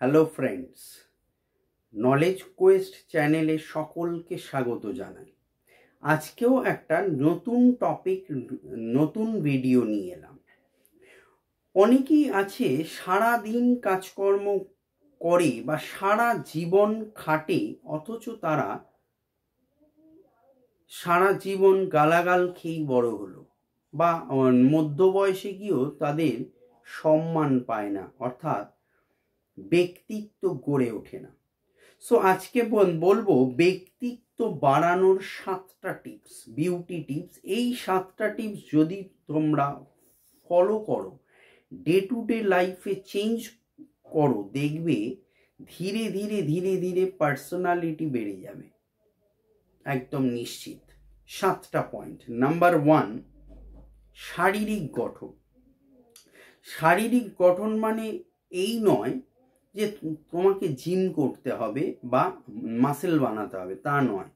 Hello friends, knowledge Quest চ্যানেলে সকলকে স্বাগত জানাই। আজকেও একটা নতুন টপিক, নতুন ভিডিও নিয়ে এলাম। অনেকেই আছে সারা দিন কাজকর্ম করে বা সারা জীবন খাটে, অথচ তারা সারা জীবন গালাগাল খেয়েই বড় হলো, বা মধ্য বয়সে গিয়েও তাদের সম্মান পায় না, অর্থাৎ ব্যক্তিত্ব গড়ে ওঠে না। সো আজকে বলবো ব্যক্তিত্ব বাড়ানোর 7টা টিপস, বিউটি টিপস। এই 7টা টিপস যদি তোমরা ফলো করো, ডে টু ডে লাইফে চেঞ্জ করো, দেখবে ধীরে ধীরে ধীরে ধীরে পার্সোনালিটি বেড়ে যাবে, একদম নিশ্চিত। 7টা পয়েন্ট। নাম্বার 1, শারীরিক গঠন। শারীরিক গঠন মানে এই নয় যে তোমাকে জিম করতে হবে বা মাসেল বানাতে হবে, তা নয়।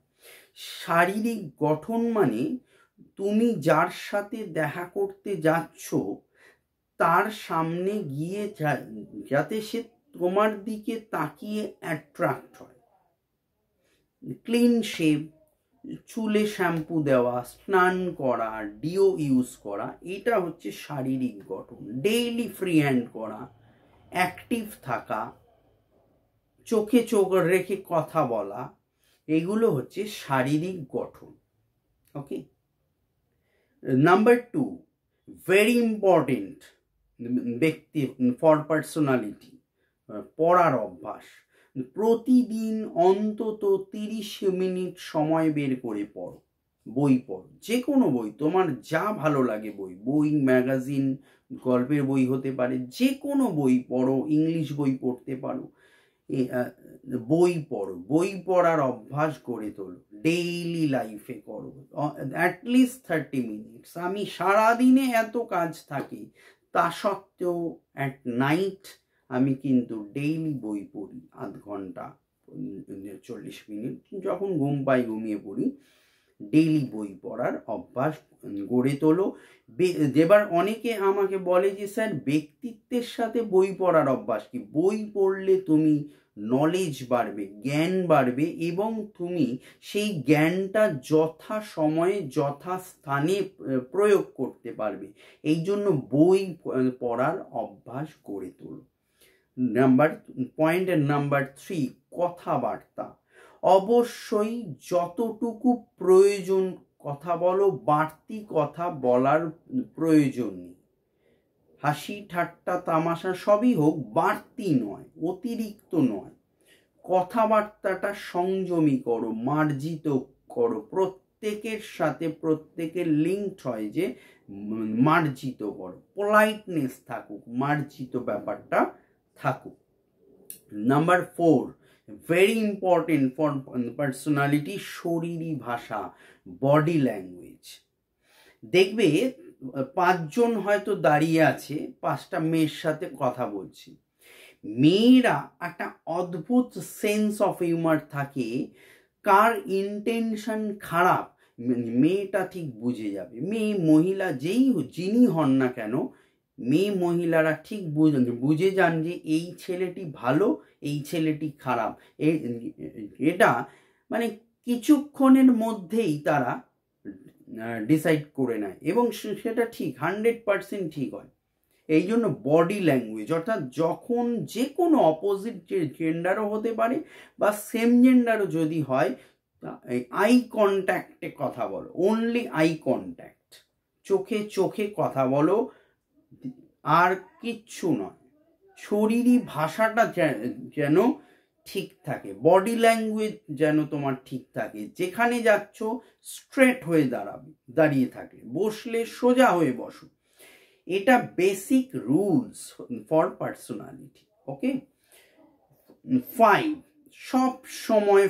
শারীরিক গঠন মানে তুমি যার সাথে দেখা করতে যাচ্ছ তার সামনে গিয়ে যাতে সে তোমার দিকে তাকিয়ে অ্যাট্রাক্ট হয়। ক্লিন শেভ, চুলে শ্যাম্পু দেওয়া, স্নান করা, ডিও ইউজ করা, এটা হচ্ছে শারীরিক গঠন। ডেইলি ফ্রি হ্যান্ড করা, অ্যাক্টিভ থাকা, চোখে চোখ রেখে কথা বলা, এগুলো হচ্ছে শারীরিক গঠন। ওকে। নাম্বার 2, ভেরি ইম্পর্টেন্ট ব্যক্তি ফর পার্সোনালিটি, পড়ার অভ্যাস। প্রতিদিন অন্তত 30 মিনিট সময় বের করে পড়ো, বই পড়ো, যে কোনো বই, তোমার যা ভালো লাগে বই, ম্যাগাজিন, গল্পের বই হতে পারে, যে কোনো বই পড়ো। ইংলিশ বই পড়তে পারো, বই পড়ো, বই পড়ার অভ্যাস গড়ে তোলো, ডেইলি লাইফে করো, অ্যাটলিস্ট 30 মিনিটস। আমি সারাদিনে এত কাজ থাকি, তা সত্ত্বেও অ্যাট নাইট আমি কিন্তু ডেইলি বই পড়ি, আধ ঘন্টা 40 মিনিট, যখন ঘুম পাই ঘুমিয়ে পড়ি। ডেইলি বই পড়ার অভ্যাস গড়ে তোলো। এবার অনেকে আমাকে বলে যে স্যার, ব্যক্তিত্বের সাথে বই পড়ার অভ্যাস কি? বই পড়লে তুমি নলেজ বাড়বে, জ্ঞান বাড়বে, এবং তুমি সেই জ্ঞানটা যথা সময়ে যথাস্থানে প্রয়োগ করতে পারবে। এই জন্য বই পড়ার অভ্যাস গড়ে তোলো। পয়েন্ট নাম্বার 3, কথাবার্তা। অবশ্যই যতটুকু প্রয়োজন কথা বলো, বাড়তি কথা বলার প্রয়োজন নেই। হাসি ঠাট্টা তামাশা সবই হোক, বাড়তি নয়, অতিরিক্ত নয়। কথাবার্তাটা সংযমী করো, মার্জিত করো। প্রত্যেকের সাথে প্রত্যেকের লিঙ্কড হয় যে মার্জিত করো, পোলাইটনেস থাকুক, মার্জিত ব্যাপারটা থাকুক। Number 4, very important for personality, শরীরী ভাষা, বডি ল্যাঙ্গুয়েজ। দেখবে 5 জন হয়তো দাঁড়িয়ে আছে, 5টা মেয়ের সাথে কথা বলছি। মেয়েরা একটা অদ্ভুত সেন্স অফ হিউমার থাকে, কার ইন্টেনশন খারাপ মেয়েটা ঠিক বুঝে যাবে। মেয়ে মহিলা যিনি হন না কেন, মেয়ে মহিলারা ঠিক বুঝে যান যে এই ছেলেটি ভালো, এই ছেলেটি খারাপ। এটা মানে কিছুক্ষণের মধ্যেই তারা ডিসাইড করে নেয়, এবং সেটা ঠিক 100% ঠিক হয়। এই জন্য বডি ল্যাঙ্গুয়েজ, অর্থাৎ যখন যে কোনো অপোজিট জেন্ডারও হতে পারে বা সেম জেন্ডারও যদি হয়, আই কন্ট্যাক্টে কথা বলো, অনলি আই কন্ট্যাক্ট, চোখে চোখে কথা বলো, আর কিচ্ছু নয়। শরীরী ভাষাটা যেন ঠিক থাকে, বডি ল্যাঙ্গুয়েজ যেন তোমার ঠিক থাকে। যেখানে যাচ্ছ স্ট্রেট হয়ে দাঁড়িয়ে থাকে, বসলে সোজা হয়ে বসো। এটা বেসিক রুলস ফর পার্সোনালিটি। ওকে। 5, সব সময়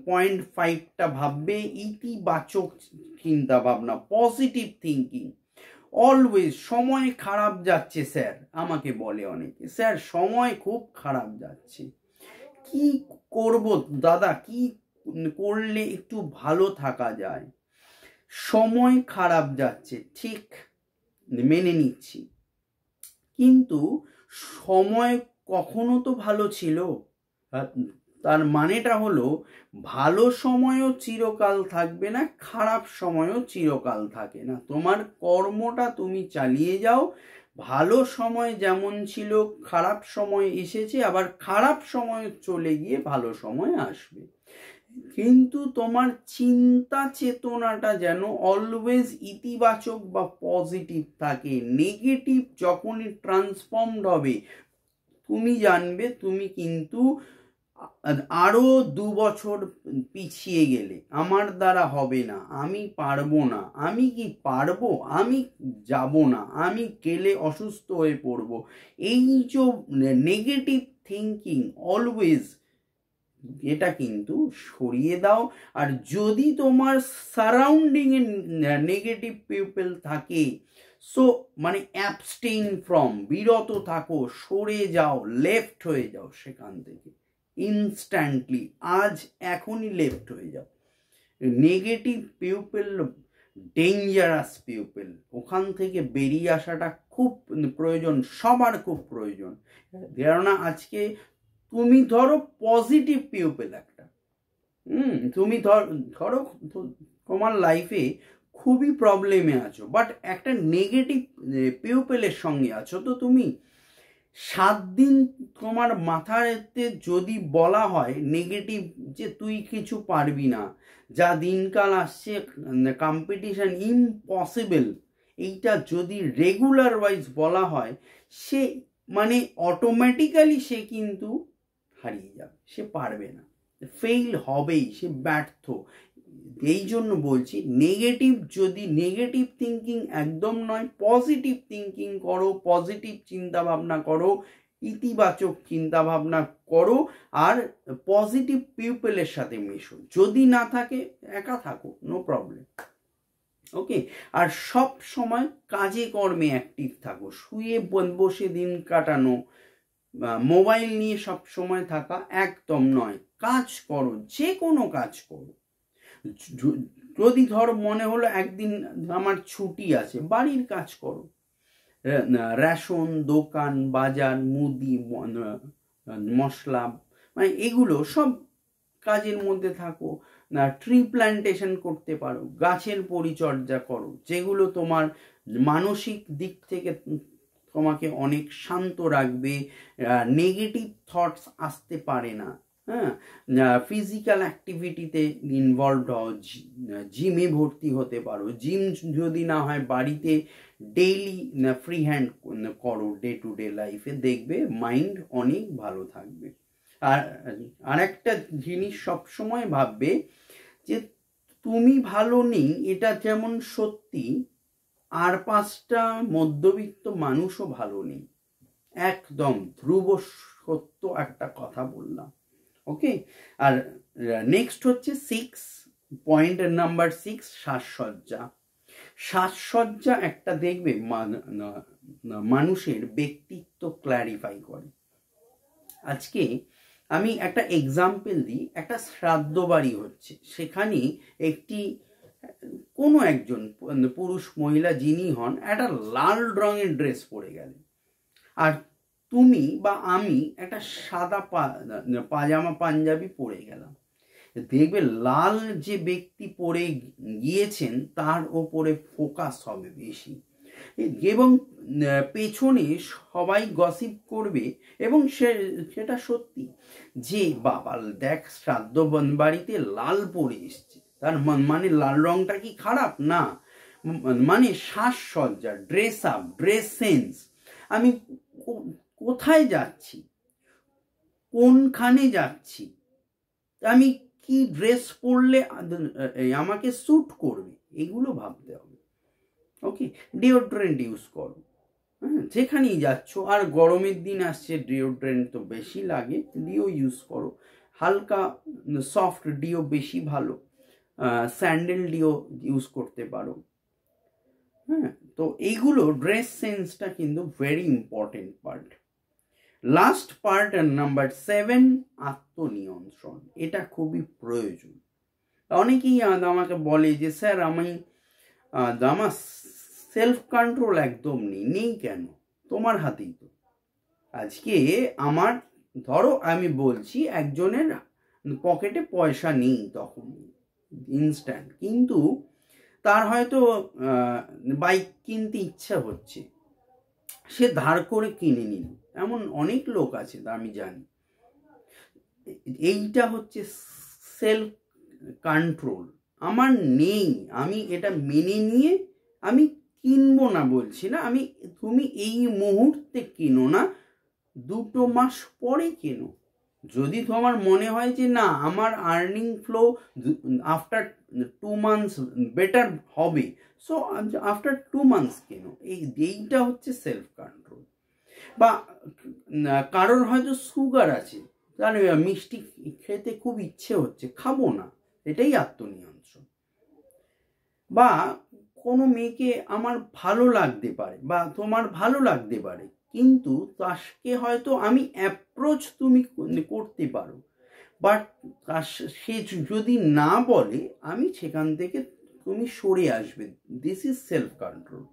পয়েন্ট 5টা ভাববে ইতিবাচক চিন্তা ভাবনা, পজিটিভ থিঙ্কিং। অলওয়েজ। সময় খারাপ যাচ্ছে স্যার, আমাকে বলে অনেকে, স্যার সময় খুব খারাপ যাচ্ছে, কি করব দাদা, কি করলে একটু ভালো থাকা যায়? সময় খারাপ যাচ্ছে, ঠিক, মেনে নিচ্ছি, কিন্তু সময় কখনো তো ভালো ছিল। তার মানেটা হলো ভালো সময়ও চিরকাল থাকবে না, খারাপ সময়ও চিরকাল থাকে না। তোমার কর্মটা তুমি চালিয়ে যাও। ভালো সময় যেমন ছিল, খারাপ সময় এসেছে, আবার খারাপ সময় চলে গিয়ে ভালো সময় আসবে। কিন্তু তোমার চিন্তা চেতনাটা যেন অলওয়েজ ইতিবাচক বা পজিটিভ থাকে। নেগেটিভ যখনই ট্রান্সফর্মড হবে, তুমি জানবে তুমি কিন্তু আরো 2 বছর পিছিয়ে গেলে। আমার দ্বারা হবে না, আমি পারবো না, আমি কি পারবো, আমি যাব না, আমি গেলে অসুস্থ হয়ে পড়বো। এই যে নেগেটিভ থিঙ্কিং অলওয়েজ, এটা কিন্তু সরিয়ে দাও। আর যদি তোমার সারাউন্ডিং এ নেগেটিভ পিপল থাকে, সো মানে অ্যাবস্টেইন ফ্রম, বিরত থাকো, সরে যাও, লেফট হয়ে যাও সেখান থেকে ইনস্ট্যান্টলি। আজ এখনই লেফট হয়ে যাও। নেগেটিভ পিপল ডেঞ্জারাস পিপল, ওখান থেকে বেরিয়ে আসাটা খুব প্রয়োজন, সবার খুব প্রয়োজন। কেননা আজকে তুমি ধরো পজিটিভ পিপল একটা, তুমি ধরো তোমার লাইফে খুবই প্রবলেমে আছো, বাট একটা নেগেটিভ পিপলের সঙ্গে আছো, তো তুমি 7 দিন তোমার মাথাতে যদি বলা হয় নেগেটিভ যে তুই কিছু পারবি না, যা দিনকাল আসছে কম্পিটিশন ইম্পসিবল, এইটা যদি রেগুলার ওয়াইজ বলা হয়, সে মানে অটোমেটিক্যালি সে কিন্তু হারিয়ে যাবে, সে পারবে না, ফেইল হবেই, সে ব্যর্থ। এই জন্য বলছি নেগেটিভ থিঙ্কিং একদম নয়, পজিটিভ থিঙ্কিং করো, পজিটিভ চিন্তা ভাবনা করো, ইতিবাচক চিন্তা ভাবনা করো, আর পজিটিভ পিপলের সাথে মেশো। যদি না থাকে একা থাকো, নো প্রবলেম। ওকে, আর সব সময় কাজে কর্মে অ্যাক্টিভ থাকো। শুয়ে বসে দিন কাটানো, মোবাইল নিয়ে সব সময় থাকা একদম নয়। কাজ করো, যে কোনো কাজ করো। যদি ধর মনে হলো একদিন আমার ছুটি আছে, বাড়ির কাজ করো, রেশন, দোকান, বাজার, মুদি, মশলা, মানে এগুলো সব কাজের মধ্যে থাকো। না, ট্রি প্ল্যান্টেশন করতে পারো, গাছের পরিচর্যা করো, যেগুলো তোমার মানসিক দিক থেকে তোমাকে অনেক শান্ত রাখবে, নেগেটিভ থটস আসতে পারে না। হ্যাঁ, ফিজিক্যাল অ্যাক্টিভিটিতে ইনভলভ হও, জিমে ভর্তি হতে পারো, জিম যদি না হয় বাড়িতে ডেইলি ফ্রি হ্যান্ড করো, ডে টু ডে লাইফে, দেখবে মাইন্ড অনেক ভালো থাকবে। আর একটা জিনিস সবসময় ভাববে যে তুমি ভালো নেই, এটা যেমন সত্যি, আর 5টা মধ্যবিত্ত মানুষও ভালো নেই। একদম ধ্রুব সত্য একটা কথা বললাম। ওকে, আর নেক্সট হচ্ছে 6 নাম্বার 6, সাজসজ্জা। সাজসজ্জা একটা দেখবে মানুষের ব্যক্তিত্ব ক্ল্যারিফাই করে। আজকে আমি একটা এক্সাম্পল দিই। একটা শ্রাদ্ধ বাড়ি হচ্ছে, সেখানে কোনো একজন পুরুষ মহিলা যিনি হন, একটা লাল রঙের ড্রেস পরে গেলেন, আর তুমি বা আমি একটা সাদা পাজামা পাঞ্জাবি পরে গেলাম। দেখবে লাল যে ব্যক্তি পরে গিয়েছেন তার ওপরে ফোকাস হবে বেশি, এবং পেছনে সবাই গসিপ করবে, এবং সেটা সত্যি যে বাবা দেখ শ্রাদ্ধ বাড়িতে লাল পরে এসছে, তার মানে লাল রংটা কি খারাপ? না, মানে সাজসজ্জা, ড্রেস আপ, ড্রেস সেন্স। আমি কোথায় যাচ্ছি, কোনখানে যাচ্ছি, আমি কি ড্রেস পরলে আমাকে স্যুট করবে, এগুলো ভাবতে হবে। ওকে, ডিওড্রেন্ট ইউজ করো, হ্যাঁ, যেখানেই যাচ্ছ। আর গরমের দিন আসছে, ডিওড্রেন্ট তো বেশি লাগে, ডিও ইউজ করো। হালকা সফট ডিও বেশি ভালো, স্যান্ডেল ডিও ইউজ করতে পারো। হ্যাঁ, তো এইগুলো ড্রেস সেন্সটা কিন্তু very important part. Last part number 7, আত্মনিয়ন্ত্রণ। এটা খুবই প্রয়োজন। অনেকেই আমাকে বলে যে স্যার আমার সেলফ কন্ট্রোল একদম নেই। কেন? তোমার হাতেই তো। আজকে আমার, ধরো আমি বলছি একজনের পকেটে পয়সা নেই তখন ইনস্ট্যান্ট, কিন্তু তার হয়তো বাইক কিনতে ইচ্ছা হচ্ছে, সে ধার করে কিনে নিল। এমন অনেক লোক আছে, তা আমি জানি। এইটা হচ্ছে সেলফ কন্ট্রোল। আমার নেই, আমি এটা মেনে নিয়ে আমি কিনবো না বলছি না, আমি, তুমি এই মুহূর্তে কিনো না, 2 মাস পরে কেনো। যদি তোমার মনে হয় যে না, আমার earning flow after 2 months better হবে, সো আফটার 2 মান্থস কেনো। এইটা হচ্ছে সেলফ কন্ট্রোল। বা কারোর হয়তো সুগার আছে, তাহলে মিষ্টি খেতে খুব ইচ্ছে হচ্ছে, খাবো না, এটাই আত্মনিয়ন্ত্রণ। বা কোনো মেয়েকে আমার ভালো লাগতে পারে বা তোমার ভালো লাগতে পারে, কিন্তু তাকে হয়তো আমি অ্যাপ্রোচ তুমি করতে পারো, বাট সে যদি না বলে, আমি সেখান থেকে তুমি সরে আসবে। This is self control.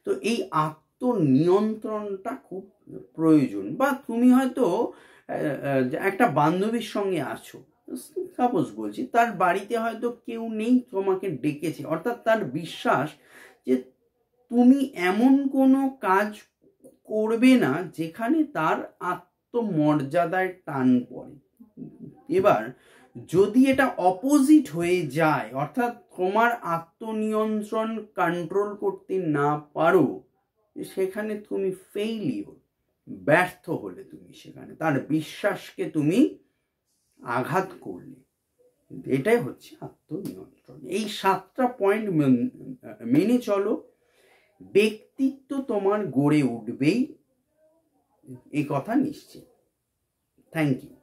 তো এই আত্মনিয়ন্ত্রণটা খুব প্রয়োজন। বা তুমি হয়তো একটা বান্ধবীর সঙ্গে আছো, সাপোজ বলছি, তার বাড়িতে হয়তো কেউ নেই, তোমাকে ডেকেছে, অর্থাৎ তার বিশ্বাস যে তুমি এমন কোনো কাজ করবে না যেখানে তার আত্মমর্যাদায় টান পড়ে। এবার যদি এটা অপোজিট হয়ে যায়, অর্থাৎ তোমার আত্মনিয়ন্ত্রণ কন্ট্রোল করতে না পারো, সেখানে তুমি ফেইলিওর, ব্যর্থ হলে, তুমি সেখানে তার বিশ্বাসকে তুমি আঘাত করলে। এটাই হচ্ছে আত্মনিয়ন্ত্রণ। এই 7টা পয়েন্ট মেনে চলো, ব্যক্তিত্ব তোমার গড়ে উঠবেই, এই কথা নিশ্চিত। Thank you.